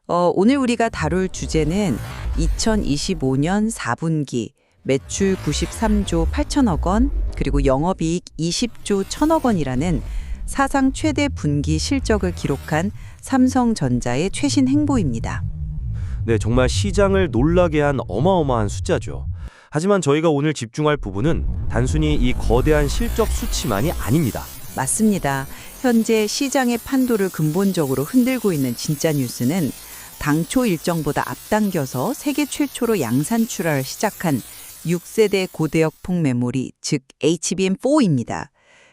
오늘 우리가 다룰 주제는 2025년 4분기 매출 93조 8천억 원, 그리고 영업이익 20조 1천억 원이라는 사상 최대 분기 실적을 기록한 삼성전자의 최신 행보입니다. 네, 정말 시장을 놀라게 한 어마어마한 숫자죠. 하지만 저희가 오늘 집중할 부분은 단순히 이 거대한 실적 수치만이 아닙니다. 맞습니다. 현재 시장의 판도를 근본적으로 흔들고 있는 진짜 뉴스는 당초 일정보다 앞당겨서 세계 최초로 양산 출하를 시작한 6세대 고대역 폭메모리, 즉 HBM4입니다.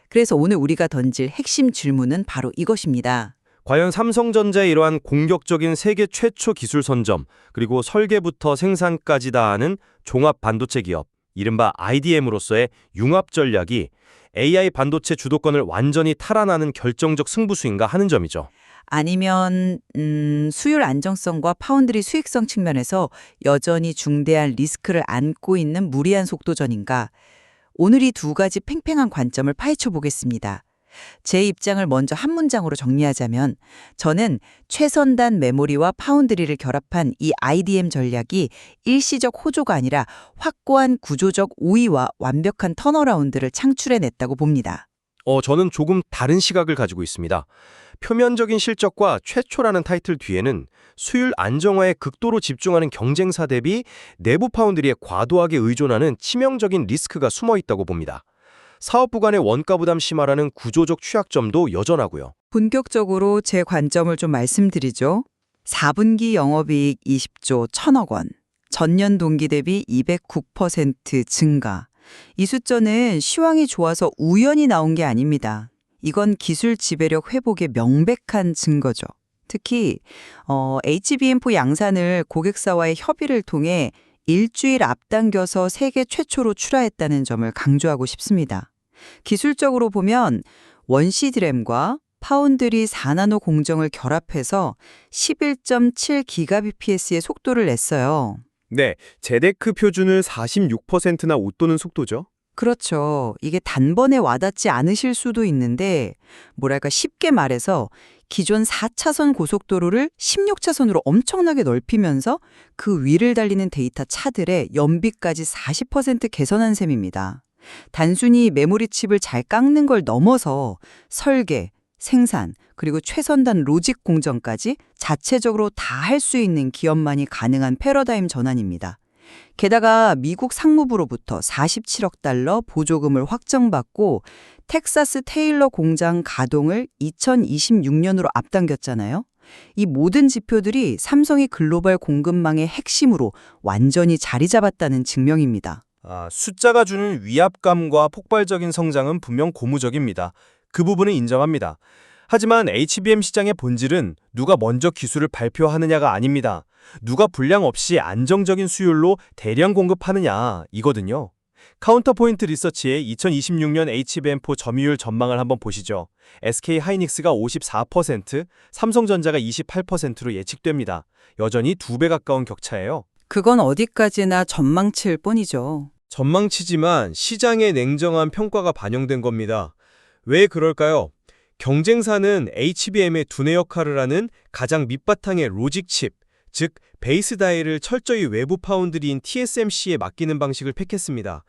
그래서 오늘 우리가 던질 핵심 질문은 바로 이것입니다. 과연 삼성전자의 이러한 공격적인 세계 최초 기술 선점, 그리고 설계부터 생산까지 다 하는 종합 반도체 기업, 이른바 IDM으로서의 융합 전략이 AI 반도체 주도권을 완전히 탈환하는 결정적 승부수인가 하는 점이죠. 아니면 수율 안정성과 파운드리 수익성 측면에서 여전히 중대한 리스크를 안고 있는 무리한 속도전인가? 오늘 이 두 가지 팽팽한 관점을 파헤쳐 보겠습니다. 제 입장을 먼저 한 문장으로 정리하자면 저는 최선단 메모리와 파운드리를 결합한 이 IDM 전략이 일시적 호조가 아니라 확고한 구조적 우위와 완벽한 턴어라운드를 창출해냈다고 봅니다. 저는 조금 다른 시각을 가지고 있습니다. 표면적인 실적과 최초라는 타이틀 뒤에는 수율 안정화에 극도로 집중하는 경쟁사 대비 내부 파운드리에 과도하게 의존하는 치명적인 리스크가 숨어 있다고 봅니다. 사업부 간의 원가 부담 심화라는 구조적 취약점도 여전하고요. 본격적으로 제 관점을 좀 말씀드리죠. 4분기 영업이익 20조 1천억 원, 전년 동기 대비 209% 증가. 이 숫자는 시황이 좋아서 우연히 나온 게 아닙니다. 이건 기술 지배력 회복의 명백한 증거죠. 특히 HBM4 양산을 고객사와의 협의를 통해 일주일 앞당겨서 세계 최초로 출하했다는 점을 강조하고 싶습니다. 기술적으로 보면 원시 드램과 파운드리 4나노 공정을 결합해서 11.7GBps의 속도를 냈어요. 네, 제데크 표준을 46%나 웃도는 속도죠. 그렇죠. 이게 단번에 와닿지 않으실 수도 있는데 뭐랄까 쉽게 말해서 기존 4차선 고속도로를 16차선으로 엄청나게 넓히면서 그 위를 달리는 데이터 차들의 연비까지 40% 개선한 셈입니다. 단순히 메모리 칩을 잘 깎는 걸 넘어서 설계, 생산, 그리고 최선단 로직 공정까지 자체적으로 다 할 수 있는 기업만이 가능한 패러다임 전환입니다. 게다가 미국 상무부로부터 47억 달러 보조금을 확정받고 텍사스 테일러 공장 가동을 2026년으로 앞당겼잖아요. 이 모든 지표들이 삼성이 글로벌 공급망의 핵심으로 완전히 자리 잡았다는 증명입니다. 숫자가 주는 위압감과 폭발적인 성장은 분명 고무적입니다. 그 부분은 인정합니다. 하지만 HBM 시장의 본질은 누가 먼저 기술을 발표하느냐가 아닙니다. 누가 불량 없이 안정적인 수율로 대량 공급하느냐 이거든요. 카운터포인트 리서치의 2026년 HBM4 점유율 전망을 한번 보시죠. SK하이닉스가 54%, 삼성전자가 28%로 예측됩니다. 여전히 2배 가까운 격차예요. 그건 어디까지나 전망치일 뿐이죠. 전망치지만 시장의 냉정한 평가가 반영된 겁니다. 왜 그럴까요? 경쟁사는 HBM의 두뇌 역할을 하는 가장 밑바탕의 로직 칩, 즉 베이스 다이를 철저히 외부 파운드리인 TSMC에 맡기는 방식을 택했습니다.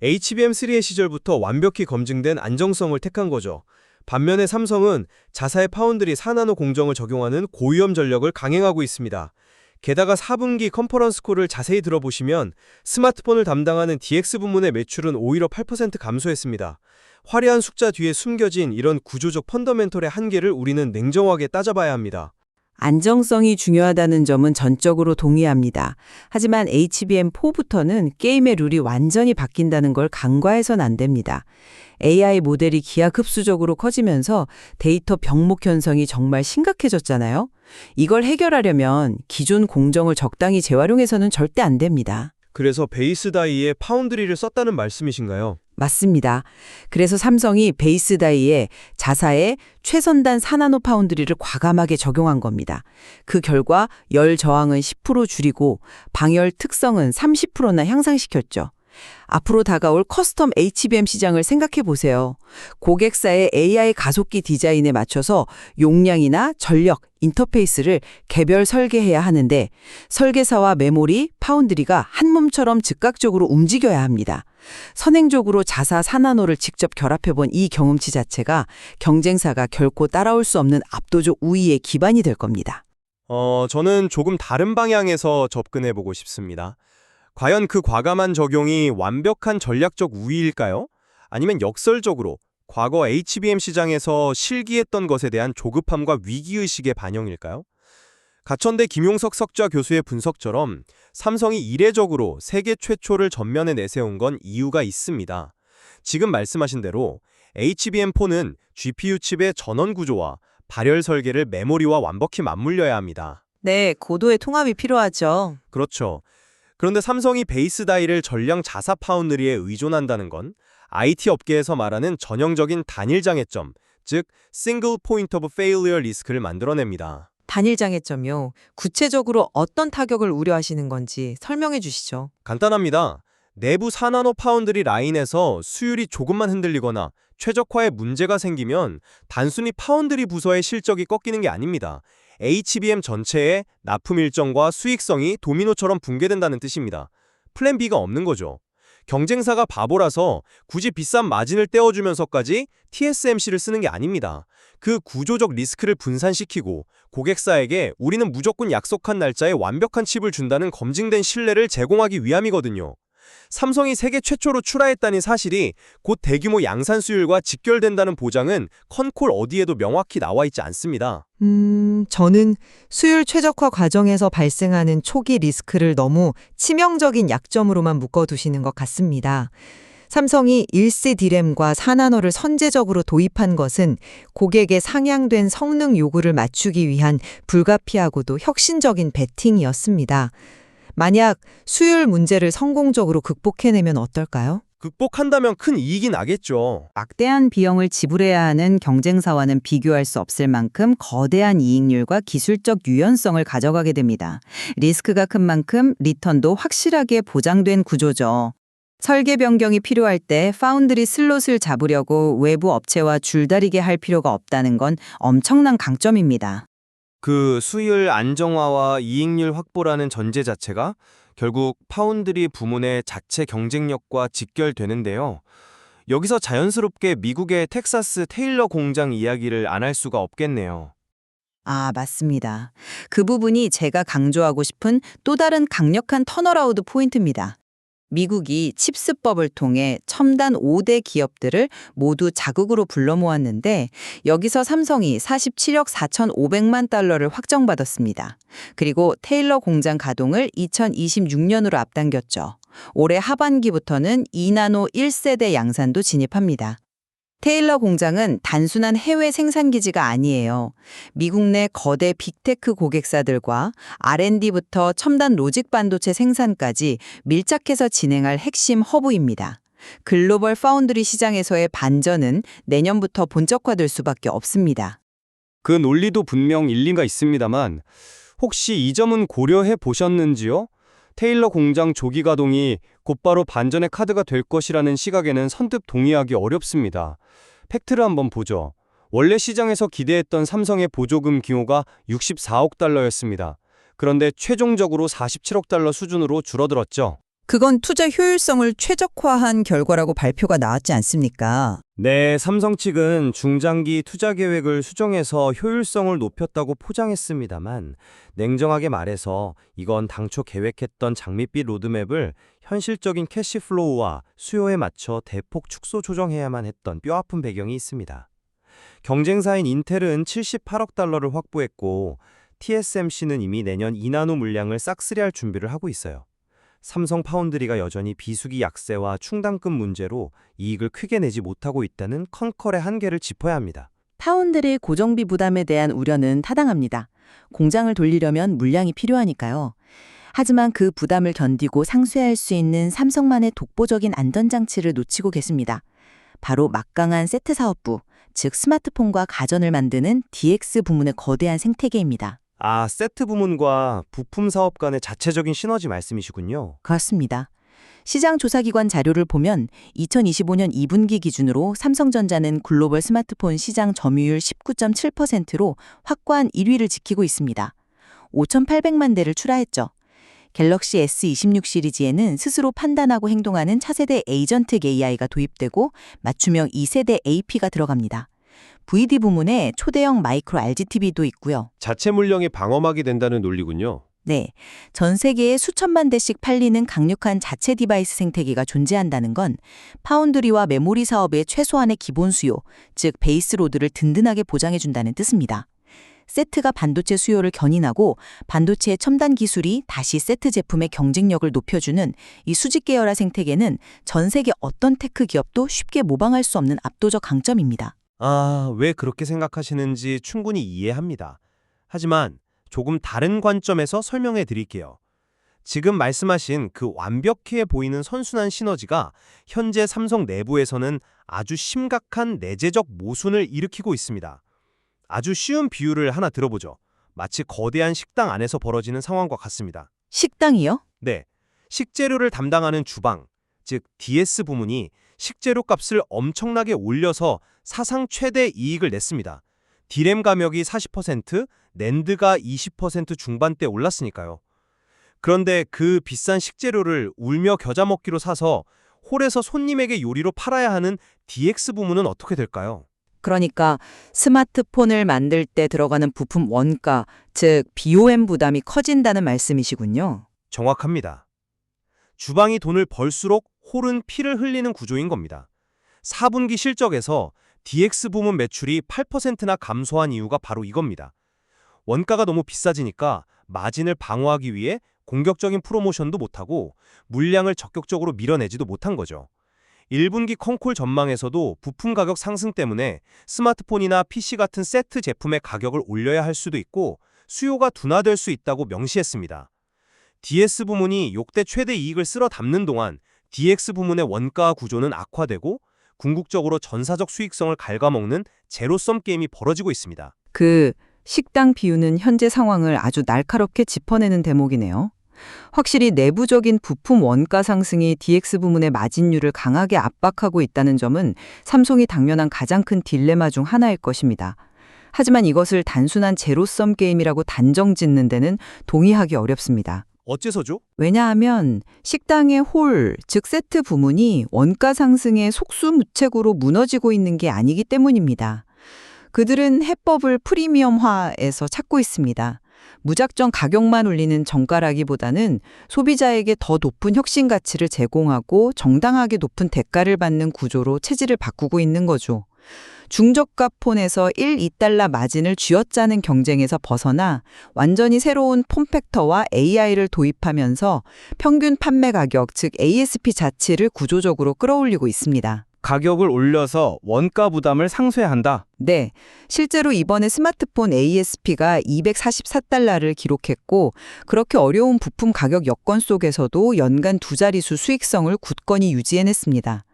HBM3의 시절부터 완벽히 검증된 안정성을 택한 거죠. 반면에 삼성은 자사의 파운드리 4나노 공정을 적용하는 고위험 전력을 강행하고 있습니다. 게다가 4분기 컨퍼런스 콜을 자세히 들어보시면 스마트폰을 담당하는 DX 부문의 매출은 오히려 8% 감소했습니다. 화려한 숫자 뒤에 숨겨진 이런 구조적 펀더멘털의 한계를 우리는 냉정하게 따져봐야 합니다. 안정성이 중요하다는 점은 전적으로 동의합니다. 하지만 HBM4부터는 게임의 룰이 완전히 바뀐다는 걸 간과해선 안 됩니다. AI 모델이 기하급수적으로 커지면서 데이터 병목 현상이 정말 심각해졌잖아요. 이걸 해결하려면 기존 공정을 적당히 재활용해서는 절대 안 됩니다. 그래서 베이스 다이에 파운드리를 썼다는 말씀이신가요? 맞습니다. 그래서 삼성이 베이스 다이에 자사의 최선단 4나노 파운드리를 과감하게 적용한 겁니다. 그 결과 열 저항은 10% 줄이고 방열 특성은 30%나 향상시켰죠. 앞으로 다가올 커스텀 HBM 시장을 생각해 보세요. 고객사의 AI 가속기 디자인에 맞춰서 용량이나 전력, 인터페이스를 개별 설계해야 하는데 설계사와 메모리, 파운드리가 한 몸처럼 즉각적으로 움직여야 합니다. 선행적으로 자사 4나노를 직접 결합해본 이 경험치 자체가 경쟁사가 결코 따라올 수 없는 압도적 우위의 기반이 될 겁니다. 저는 조금 다른 방향에서 접근해보고 싶습니다. 과연 그 과감한 적용이 완벽한 전략적 우위일까요? 아니면 역설적으로 과거 HBM 시장에서 실기했던 것에 대한 조급함과 위기의식의 반영일까요? 가천대 김용석 석좌 교수의 분석처럼 삼성이 이례적으로 세계 최초를 전면에 내세운 건 이유가 있습니다. 지금 말씀하신 대로 HBM4는 GPU 칩의 전원 구조와 발열 설계를 메모리와 완벽히 맞물려야 합니다. 네, 고도의 통합이 필요하죠. 그렇죠. 그런데 삼성이 베이스 다이를 전량 자사 파운드리에 의존한다는 건 IT 업계에서 말하는 전형적인 단일 장애점, 즉 Single Point of Failure 리스크를 만들어냅니다. 단일 장애점이요. 구체적으로 어떤 타격을 우려하시는 건지 설명해 주시죠. 간단합니다. 내부 4나노 파운드리 라인에서 수율이 조금만 흔들리거나 최적화에 문제가 생기면 단순히 파운드리 부서의 실적이 꺾이는 게 아닙니다. HBM 전체의 납품 일정과 수익성이 도미노처럼 붕괴된다는 뜻입니다. 플랜 B가 없는 거죠. 경쟁사가 바보라서 굳이 비싼 마진을 떼어주면서까지 TSMC를 쓰는 게 아닙니다. 그 구조적 리스크를 분산시키고 고객사에게 우리는 무조건 약속한 날짜에 완벽한 칩을 준다는 검증된 신뢰를 제공하기 위함이거든요. 삼성이 세계 최초로 출하했다는 사실이 곧 대규모 양산 수율과 직결된다는 보장은 컨콜 어디에도 명확히 나와 있지 않습니다. 저는 수율 최적화 과정에서 발생하는 초기 리스크를 너무 치명적인 약점으로만 묶어두시는 것 같습니다. 삼성이 1세 디램과 4나노를 선제적으로 도입한 것은 고객의 상향된 성능 요구를 맞추기 위한 불가피하고도 혁신적인 베팅이었습니다. 만약 수율 문제를 성공적으로 극복해내면 어떨까요? 극복한다면 큰 이익이 나겠죠. 막대한 비용을 지불해야 하는 경쟁사와는 비교할 수 없을 만큼 거대한 이익률과 기술적 유연성을 가져가게 됩니다. 리스크가 큰 만큼 리턴도 확실하게 보장된 구조죠. 설계 변경이 필요할 때 파운드리 슬롯을 잡으려고 외부 업체와 줄다리게 할 필요가 없다는 건 엄청난 강점입니다. 그 수율 안정화와 이익률 확보라는 전제 자체가 결국 파운드리 부문의 자체 경쟁력과 직결되는데요. 여기서 자연스럽게 미국의 텍사스 테일러 공장 이야기를 안 할 수가 없겠네요. 아, 맞습니다. 그 부분이 제가 강조하고 싶은 또 다른 강력한 턴어라운드 포인트입니다. 미국이 칩스법을 통해 첨단 5대 기업들을 모두 자국으로 불러 모았는데 여기서 삼성이 47억 4,500만 달러를 확정받았습니다. 그리고 테일러 공장 가동을 2026년으로 앞당겼죠. 올해 하반기부터는 2나노 1세대 양산도 진입합니다. 테일러 공장은 단순한 해외 생산 기지가 아니에요. 미국 내 거대 빅테크 고객사들과 R&D부터 첨단 로직 반도체 생산까지 밀착해서 진행할 핵심 허브입니다. 글로벌 파운드리 시장에서의 반전은 내년부터 본격화될 수밖에 없습니다. 그 논리도 분명 일리가 있습니다만 혹시 이 점은 고려해 보셨는지요? 테일러 공장 조기 가동이 곧바로 반전의 카드가 될 것이라는 시각에는 선뜻 동의하기 어렵습니다. 팩트를 한번 보죠. 원래 시장에서 기대했던 삼성의 보조금 규모가 64억 달러였습니다. 그런데 최종적으로 47억 달러 수준으로 줄어들었죠. 그건 투자 효율성을 최적화한 결과라고 발표가 나왔지 않습니까? 네, 삼성 측은 중장기 투자 계획을 수정해서 효율성을 높였다고 포장했습니다만 냉정하게 말해서 이건 당초 계획했던 장밋빛 로드맵을 현실적인 캐시플로우와 수요에 맞춰 대폭 축소 조정해야만 했던 뼈아픈 배경이 있습니다. 경쟁사인 인텔은 78억 달러를 확보했고 TSMC는 이미 내년 2나노 물량을 싹쓸이할 준비를 하고 있어요. 삼성 파운드리가 여전히 비수기 약세와 충당금 문제로 이익을 크게 내지 못하고 있다는 컨컬의 한계를 짚어야 합니다. 파운드리 고정비 부담에 대한 우려는 타당합니다. 공장을 돌리려면 물량이 필요하니까요. 하지만 그 부담을 견디고 상쇄할 수 있는 삼성만의 독보적인 안전장치를 놓치고 계십니다. 바로 막강한 세트 사업부, 즉 스마트폰과 가전을 만드는 DX 부문의 거대한 생태계입니다. 세트 부문과 부품 사업 간의 자체적인 시너지 말씀이시군요. 그렇습니다. 시장 조사기관 자료를 보면 2025년 2분기 기준으로 삼성전자는 글로벌 스마트폰 시장 점유율 19.7%로 확고한 1위를 지키고 있습니다. 5,800만 대를 출하했죠. 갤럭시 S26 시리즈에는 스스로 판단하고 행동하는 차세대 에이전트 AI가 도입되고 맞춤형 2세대 AP가 들어갑니다. VD 부문에 초대형 마이크로 RGTV도 있고요. 자체 물량이 방어막이 된다는 논리군요. 네, 전 세계에 수천만 대씩 팔리는 강력한 자체 디바이스 생태계가 존재한다는 건 파운드리와 메모리 사업의 최소한의 기본 수요, 즉 베이스로드를 든든하게 보장해준다는 뜻입니다. 세트가 반도체 수요를 견인하고 반도체의 첨단 기술이 다시 세트 제품의 경쟁력을 높여주는 이 수직 계열화 생태계는 전 세계 어떤 테크 기업도 쉽게 모방할 수 없는 압도적 강점입니다. 왜 그렇게 생각하시는지 충분히 이해합니다. 하지만 조금 다른 관점에서 설명해 드릴게요. 지금 말씀하신 그 완벽해 보이는 선순환 시너지가 현재 삼성 내부에서는 아주 심각한 내재적 모순을 일으키고 있습니다. 아주 쉬운 비유를 하나 들어보죠. 마치 거대한 식당 안에서 벌어지는 상황과 같습니다. 식당이요? 네, 식재료를 담당하는 주방, 즉 DS 부문이 식재료 값을 엄청나게 올려서 사상 최대 이익을 냈습니다. 디램 가격이 40%, 낸드가 20% 중반대 올랐으니까요. 그런데 그 비싼 식재료를 울며 겨자 먹기로 사서 홀에서 손님에게 요리로 팔아야 하는 DX 부문은 어떻게 될까요? 그러니까 스마트폰을 만들 때 들어가는 부품 원가, 즉 BOM 부담이 커진다는 말씀이시군요. 정확합니다. 주방이 돈을 벌수록 홀은 피를 흘리는 구조인 겁니다. 4분기 실적에서 DX 부문 매출이 8%나 감소한 이유가 바로 이겁니다. 원가가 너무 비싸지니까 마진을 방어하기 위해 공격적인 프로모션도 못하고 물량을 적극적으로 밀어내지도 못한 거죠. 1분기 컨콜 전망에서도 부품 가격 상승 때문에 스마트폰이나 PC 같은 세트 제품의 가격을 올려야 할 수도 있고 수요가 둔화될 수 있다고 명시했습니다. DS 부문이 역대 최대 이익을 쓸어 담는 동안 DX 부문의 원가 구조는 악화되고 궁극적으로 전사적 수익성을 갉아먹는 제로섬 게임이 벌어지고 있습니다. 그 식당 비유는 현재 상황을 아주 날카롭게 짚어내는 대목이네요. 확실히 내부적인 부품 원가 상승이 DX 부문의 마진율을 강하게 압박하고 있다는 점은 삼성이 당면한 가장 큰 딜레마 중 하나일 것입니다. 하지만 이것을 단순한 제로섬 게임이라고 단정 짓는 데는 동의하기 어렵습니다. 어째서죠? 왜냐하면 식당의 홀, 즉 세트 부문이 원가 상승의 속수무책으로 무너지고 있는 게 아니기 때문입니다. 그들은 해법을 프리미엄화에서 찾고 있습니다. 무작정 가격만 올리는 정가라기보다는 소비자에게 더 높은 혁신 가치를 제공하고 정당하게 높은 대가를 받는 구조로 체질을 바꾸고 있는 거죠. 중저가 폰에서 1, 2달러 마진을 쥐어짜는 경쟁에서 벗어나 완전히 새로운 폼팩터와 AI를 도입하면서 평균 판매 가격, 즉 ASP 자체를 구조적으로 끌어올리고 있습니다. 가격을 올려서 원가 부담을 상쇄한다. 네, 실제로 이번에 스마트폰 ASP가 244달러를 기록했고 그렇게 어려운 부품 가격 여건 속에서도 연간 두 자릿수 수익성을 굳건히 유지해냈습니다.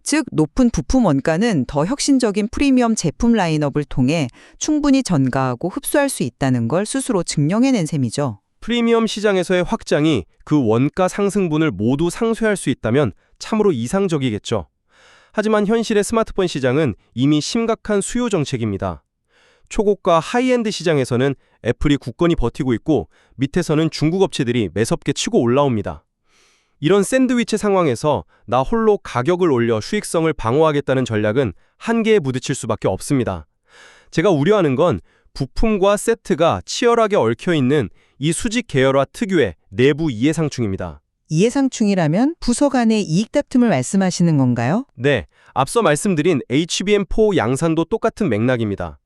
즉 높은 부품 원가는 더 혁신적인 프리미엄 제품 라인업을 통해 충분히 전가하고 흡수할 수 있다는 걸 스스로 증명해낸 셈이죠. 프리미엄 시장에서의 확장이 그 원가 상승분을 모두 상쇄할 수 있다면 참으로 이상적이겠죠. 하지만 현실의 스마트폰 시장은 이미 심각한 수요 정책입니다. 초고가 하이엔드 시장에서는 애플이 굳건히 버티고 있고 밑에서는 중국 업체들이 매섭게 치고 올라옵니다. 이런 샌드위치 상황에서 나 홀로 가격을 올려 수익성을 방어하겠다는 전략은 한계에 부딪힐 수밖에 없습니다. 제가 우려하는 건 부품과 세트가 치열하게 얽혀있는 이 수직 계열화 특유의 내부 이해상충입니다. 이해상충이라면 부서 간의 이익 다툼을 말씀하시는 건가요? 네, 앞서 말씀드린 HBM4 양산도 똑같은 맥락입니다.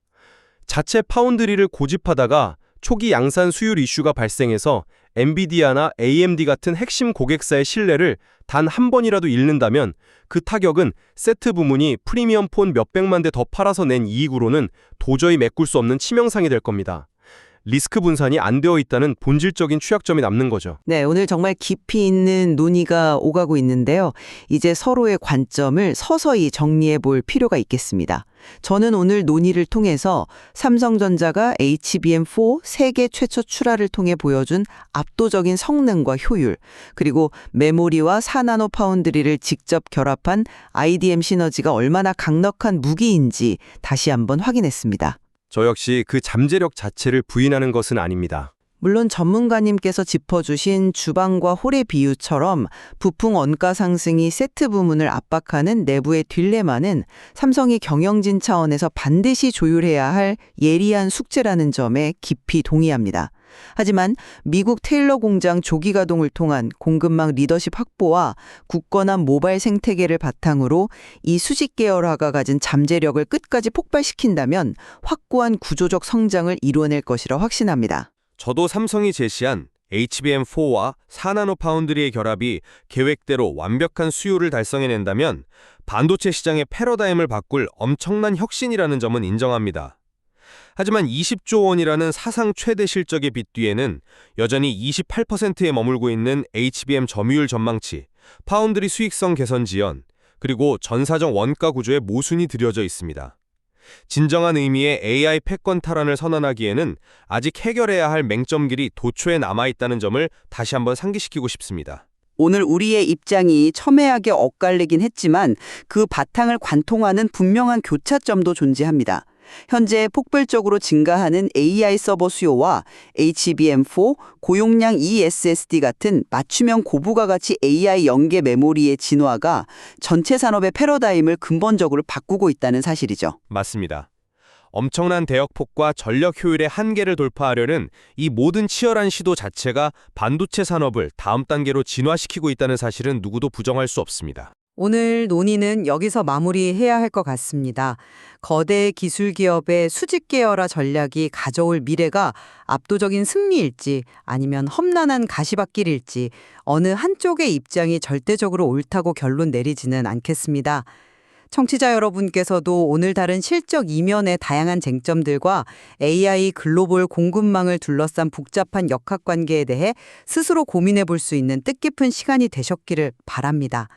자체 파운드리를 고집하다가 초기 양산 수율 이슈가 발생해서 엔비디아나 AMD 같은 핵심 고객사의 신뢰를 단 한 번이라도 잃는다면 그 타격은 세트 부문이 프리미엄 폰 몇백만 대 더 팔아서 낸 이익으로는 도저히 메꿀 수 없는 치명상이 될 겁니다. 리스크 분산이 안 되어 있다는 본질적인 취약점이 남는 거죠. 네, 오늘 정말 깊이 있는 논의가 오가고 있는데요. 이제 서로의 관점을 서서히 정리해 볼 필요가 있겠습니다. 저는 오늘 논의를 통해서 삼성전자가 HBM4 세계 최초 출하를 통해 보여준 압도적인 성능과 효율, 그리고 메모리와 4나노 파운드리를 직접 결합한 IDM 시너지가 얼마나 강력한 무기인지 다시 한번 확인했습니다. 저 역시 그 잠재력 자체를 부인하는 것은 아닙니다. 물론 전문가님께서 짚어주신 주방과 홀의 비유처럼 부품 원가 상승이 세트 부문을 압박하는 내부의 딜레마는 삼성이 경영진 차원에서 반드시 조율해야 할 예리한 숙제라는 점에 깊이 동의합니다. 하지만 미국 테일러 공장 조기 가동을 통한 공급망 리더십 확보와 굳건한 모바일 생태계를 바탕으로 이 수직 계열화가 가진 잠재력을 끝까지 폭발시킨다면 확고한 구조적 성장을 이뤄낼 것이라 확신합니다. 저도 삼성이 제시한 HBM4와 4나노 파운드리의 결합이 계획대로 완벽한 수요를 달성해낸다면 반도체 시장의 패러다임을 바꿀 엄청난 혁신이라는 점은 인정합니다. 하지만 20조 원이라는 사상 최대 실적의 빚 뒤에는 여전히 28%에 머물고 있는 HBM 점유율 전망치, 파운드리 수익성 개선 지연, 그리고 전사정 원가 구조의 모순이 들여져 있습니다. 진정한 의미의 AI 패권 탈환을 선언하기에는 아직 해결해야 할 맹점길이 도초에 남아있다는 점을 다시 한번 상기시키고 싶습니다. 오늘 우리의 입장이 첨예하게 엇갈리긴 했지만 그 바탕을 관통하는 분명한 교차점도 존재합니다. 현재 폭발적으로 증가하는 AI 서버 수요와 HBM4, 고용량 eSSD 같은 맞춤형 고부가 가치 AI 연계 메모리의 진화가 전체 산업의 패러다임을 근본적으로 바꾸고 있다는 사실이죠. 맞습니다. 엄청난 대역폭과 전력 효율의 한계를 돌파하려는 이 모든 치열한 시도 자체가 반도체 산업을 다음 단계로 진화시키고 있다는 사실은 누구도 부정할 수 없습니다. 오늘 논의는 여기서 마무리해야 할 것 같습니다. 거대 기술 기업의 수직 계열화 전략이 가져올 미래가 압도적인 승리일지 아니면 험난한 가시밭길일지 어느 한쪽의 입장이 절대적으로 옳다고 결론 내리지는 않겠습니다. 청취자 여러분께서도 오늘 다른 실적 이면의 다양한 쟁점들과 AI 글로벌 공급망을 둘러싼 복잡한 역학관계에 대해 스스로 고민해 볼 수 있는 뜻깊은 시간이 되셨기를 바랍니다.